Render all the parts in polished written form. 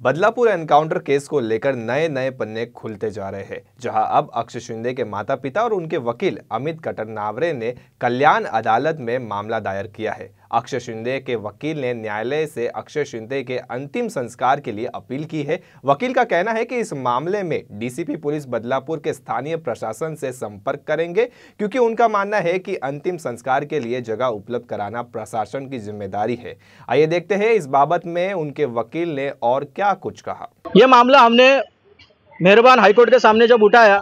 Badlapur encounter केस को लेकर नए नए पन्ने खुलते जा रहे हैं, जहां अब अक्षय शिंदे के माता पिता और उनके वकील अमित कटरनावरे ने कल्याण अदालत में मामला दायर किया है। अक्षय शिंदे के वकील ने न्यायालय से अक्षय शिंदे के अंतिम संस्कार के लिए अपील की है। वकील का कहना है कि इस मामले में डीसीपी पुलिस बदलापुर के स्थानीय प्रशासन से संपर्क करेंगे, क्योंकि उनका मानना है कि अंतिम संस्कार के लिए जगह उपलब्ध कराना प्रशासन की जिम्मेदारी है। आइए देखते हैं इस बाबत में उनके वकील ने और क्या कुछ कहा। ये मामला हमने मेहरबान हाईकोर्ट के सामने जब उठाया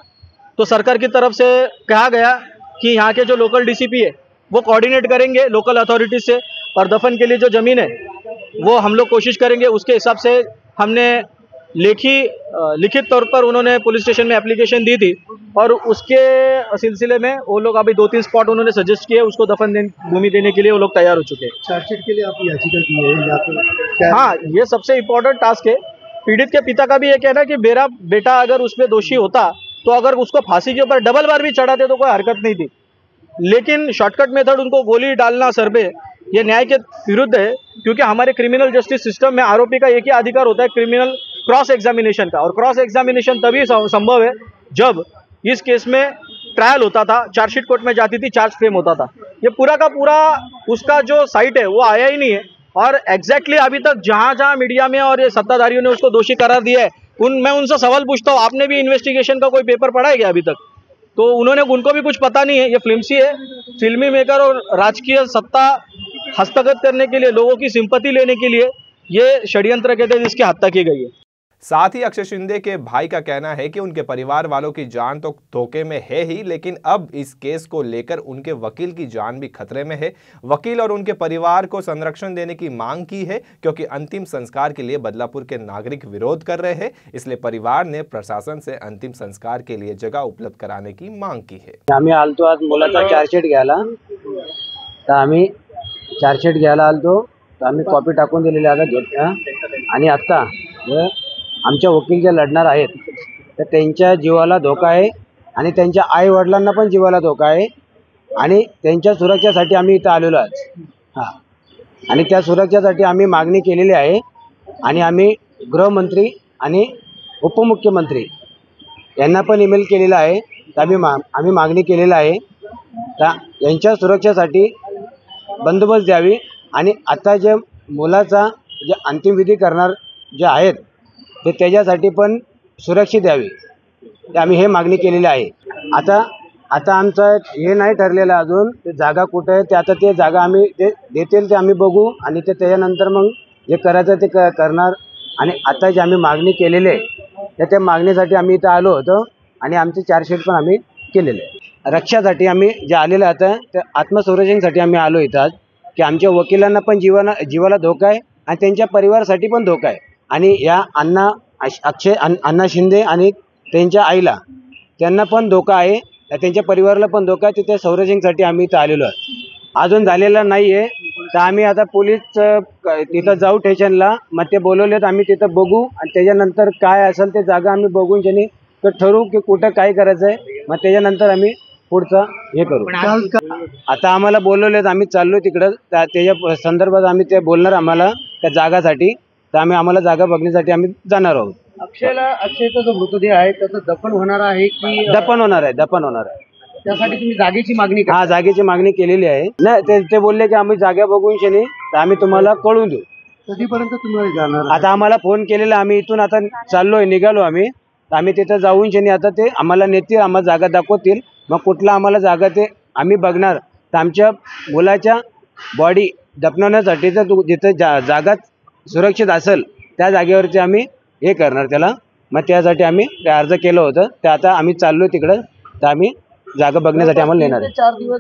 तो सरकार की तरफ से कहा गया कि यहाँ के जो लोकल डीसीपी है वो कोऑर्डिनेट करेंगे लोकल अथॉरिटीज से, और दफन के लिए जो ज़मीन है वो हम लोग कोशिश करेंगे। उसके हिसाब से हमने लिखित तौर पर उन्होंने पुलिस स्टेशन में एप्लीकेशन दी थी, और उसके सिलसिले में वो लोग अभी 2-3 स्पॉट उन्होंने सजेस्ट किए, उसको दफन भूमि देने के लिए वो लोग तैयार हो चुके हैं। चार्जशीट के लिए आप याचिका की है या तो हाँ, ये सबसे इम्पोर्टेंट टास्क है। पीड़ित के पिता का भी ये कहना है कि मेरा बेटा अगर उसमें दोषी होता तो अगर उसको फांसी के ऊपर डबल बार भी चढ़ाते तो कोई हरकत नहीं थी, लेकिन शॉर्टकट मेथड उनको गोली डालना सर पे, ये न्याय के विरुद्ध है। क्योंकि हमारे क्रिमिनल जस्टिस सिस्टम में आरोपी का एक ही अधिकार होता है, क्रिमिनल क्रॉस एग्जामिनेशन का, और क्रॉस एग्जामिनेशन तभी संभव है जब इस केस में ट्रायल होता था, चार्जशीट कोर्ट में जाती थी, चार्ज फ्रेम होता था। ये पूरा का पूरा उसका जो साइट है वो आया ही नहीं है, और एग्जैक्टली अभी तक जहां मीडिया में और ये सत्ताधारियों ने उसको दोषी करार दिया है, मैं उनसे सवाल पूछता हूँ, आपने भी इन्वेस्टिगेशन का कोई पेपर पढ़ा है क्या अभी तक? तो उनको भी कुछ पता नहीं है। ये फिल्मसी है, फिल्मी मेकर और राजकीय सत्ता हस्तगत करने के लिए, लोगों की सिंपैथी लेने के लिए ये षड्यंत्र के तहत इसकी हत्या की गई है। साथ ही अक्षय शिंदे के भाई का कहना है कि उनके परिवार वालों की जान तो धोखे में है ही, लेकिन अब इस केस को लेकर उनके वकील की जान भी खतरे में है। वकील और उनके परिवार को संरक्षण देने की मांग की है, क्योंकि अंतिम संस्कार के लिए बदलापुर के नागरिक विरोध कर रहे हैं। इसलिए परिवार ने प्रशासन से अंतिम संस्कार के लिए जगह उपलब्ध कराने की मांग की है। आम्ही आलतो आज मुलाचा चार्जशीट घ्यायला, तर आम्ही चार्जशीट घ्यायला आलतो, तर आम्ही कॉपी टाकून दिलेली आता घेतल्या, आणि आता आमच्या वकील जे लढणार आहेत तर त्यांच्या जीवाला धोका आहे, आणि त्यांच्या आई वडिलांना पण जीवाला धोका आहे, आणि त्यांच्या सुरक्षेसाठी आम्ही इथं आलेलो आहोत। हां, आणि त्या सुरक्षेसाठी आम्ही मागणी केलेली आहे, आणि आम्ही गृहमंत्री आणि उपमुख्यमंत्री यांना पण ईमेल केलेला आहे। तर आम्ही मागणी केलेला आहे तर यांच्या सुरक्षेसाठी बंदोबस्त द्यावी, आणि आता जे मुलाचा जे अंतिम विधी करणार जे आहेत ते त्याच्यासाठी पण सुरक्षित द्यावी, आम्ही हे मागणी केलेली आहे। आता आमचं हे नाही ठरलेलं अजून, ते जागा कुठे आहे, ते आता ते जागा आम्ही देतील ते आम्ही बघू, आणि ते त्याच्यानंतर मग जे करायचं ते करणार। आणि आता जे आम्ही मागणी केलेली आहे त्या मागणीसाठी आम्ही इथं आलो होतो, आणि आमचे चार्जशीट पण आम्ही केलेले आहे। रक्षासाठी आम्ही जे आलेलं आता ते आत्मसंरक्षणासाठी आम्ही आलो इथं आज, की आमच्या वकिलांना पण जीवाला धोका आहे, आणि त्यांच्या परिवारासाठी पण धोका आहे, आणि या अण्णा शिंदे आणि त्यांच्या आईला त्यांना पण धोका आहे, त्यांच्या परिवाराला पण धोका आहे। त्या संरक्षणासाठी आम्ही इथं आलेलो आहोत। अजून झालेला नाही आहे, तर आम्ही आता पोलीस तिथं जाऊ स्टेशनला, मग ते बोलवलेत, आम्ही तिथं बघू, आणि त्याच्यानंतर काय असेल ते जागा आम्ही बघून त्यांनी ठरवू की कुठं काय करायचं आहे, मग त्याच्यानंतर आम्ही पुढचं हे करू। आता आम्हाला बोलवलेत, आम्ही चाललो तिकडं, त्याच्या संदर्भात आम्ही ते बोलणार आम्हाला त्या जागासाठी, तर आम्हाला जागा बघण्यासाठी आम्ही जाणार आहोत। अक्षयचा जो मृतदेह आहे त्याचं दफन होणार आहे की दफन होणार आहे, त्यासाठी तुम्ही जागेची मागणी हा जागेची मागणी केलेली आहे। नाही, ते बोलले की आम्ही जागा बघून शनी तर आम्ही तुम्हाला कळवून देऊ। कधीपर्यंत तुम्ही जाणार? आता आम्हाला फोन केलेला, आम्ही इथून आता चाललोय, निघालो आम्ही, तर आम्ही तिथं जाऊन शनी आता ते आम्हाला नेतील, आम्हाला जागा दाखवतील, मग कुठला आम्हाला जागा ते आम्ही बघणार। तर आमच्या मुलाच्या बॉडी दफनवण्यासाठी जर जिथं जागा सुरक्षित असेल त्या जागेवरती आम्ही हे करणार त्याला, मग त्यासाठी आम्ही अर्ज केलं होतं, ते आता आम्ही चाललो तिकडं, तर आम्ही जागा बघण्यासाठी आम्हाला नेणार आहे।